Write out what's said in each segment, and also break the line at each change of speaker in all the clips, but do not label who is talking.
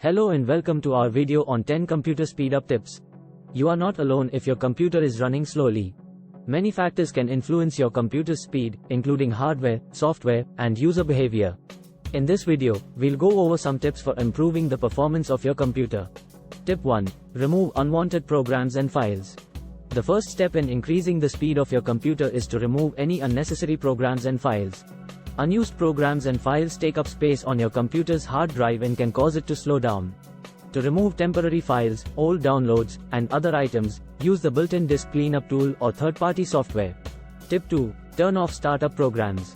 Hello and welcome to our video on 10 computer speed up tips. You are not alone if your computer is running slowly. Many factors can influence your computer's speed, including hardware, software, and user behavior. In this video, we'll go over some tips for improving the performance of your computer. Tip 1. Remove unwanted programs and files. The first step in increasing the speed of your computer is to remove any unnecessary programs and files. Unused programs and files take up space on your computer's hard drive and can cause it to slow down. To remove temporary files, old downloads, and other items, use the built-in disk cleanup tool or third-party software. Tip 2. Turn off startup programs.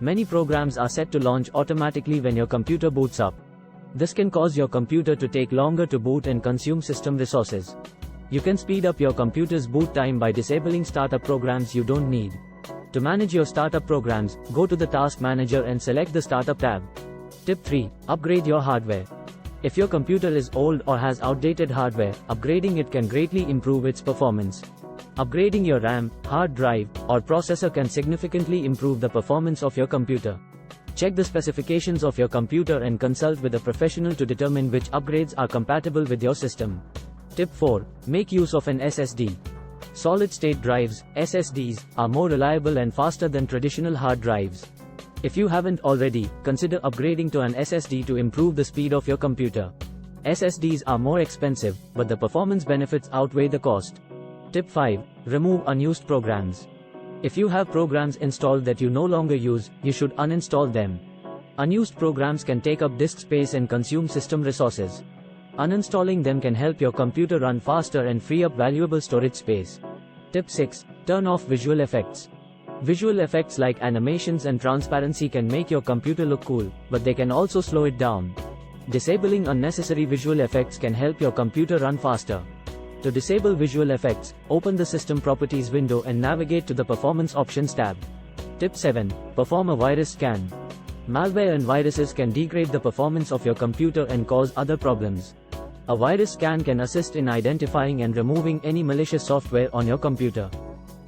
Many programs are set to launch automatically when your computer boots up. This can cause your computer to take longer to boot and consume system resources. You can speed up your computer's boot time by disabling startup programs you don't need. To manage your startup programs, go to the Task Manager and select the Startup tab. Tip 3. Upgrade your hardware. If your computer is old or has outdated hardware, upgrading it can greatly improve its performance. Upgrading your RAM, hard drive, or processor can significantly improve the performance of your computer. Check the specifications of your computer and consult with a professional to determine which upgrades are compatible with your system. Tip 4. Make use of an SSD. Solid-state drives, SSDs, are more reliable and faster than traditional hard drives. If you haven't already, consider upgrading to an SSD to improve the speed of your computer. SSDs are more expensive, but the performance benefits outweigh the cost. Tip 5. Remove unused programs. If you have programs installed that you no longer use, you should uninstall them. Unused programs can take up disk space and consume system resources. Uninstalling them can help your computer run faster and free up valuable storage space. Tip 6. Turn off visual effects. Visual effects like animations and transparency can make your computer look cool, but they can also slow it down. Disabling unnecessary visual effects can help your computer run faster. To disable visual effects, open the System Properties window and navigate to the Performance Options tab. Tip 7. Perform a virus scan. Malware and viruses can degrade the performance of your computer and cause other problems. A virus scan can assist in identifying and removing any malicious software on your computer.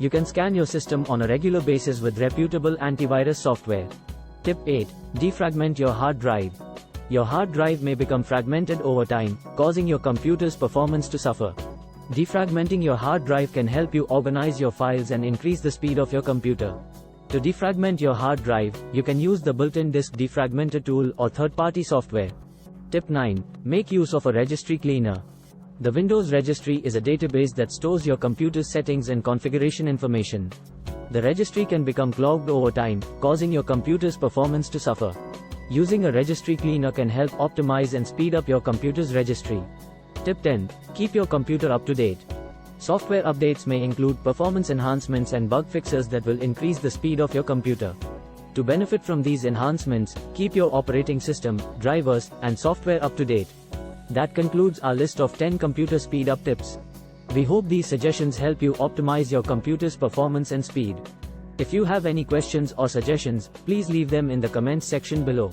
You can scan your system on a regular basis with reputable antivirus software. Tip 8. Defragment your hard drive. Your hard drive may become fragmented over time, causing your computer's performance to suffer. Defragmenting your hard drive can help you organize your files and increase the speed of your computer. To defragment your hard drive, you can use the built-in disk defragmenter tool or third-party software. Tip 9. Make use of a registry cleaner. The Windows registry is a database that stores your computer's settings and configuration information. The registry can become clogged over time, causing your computer's performance to suffer. Using a registry cleaner can help optimize and speed up your computer's registry. Tip 10. Keep your computer up to date. Software updates may include performance enhancements and bug fixes that will increase the speed of your computer. To benefit from these enhancements, keep your operating system, drivers, and software up to date. That concludes our list of 10 computer speed up tips. We hope these suggestions help you optimize your computer's performance and speed. If you have any questions or suggestions, please leave them in the comments section below.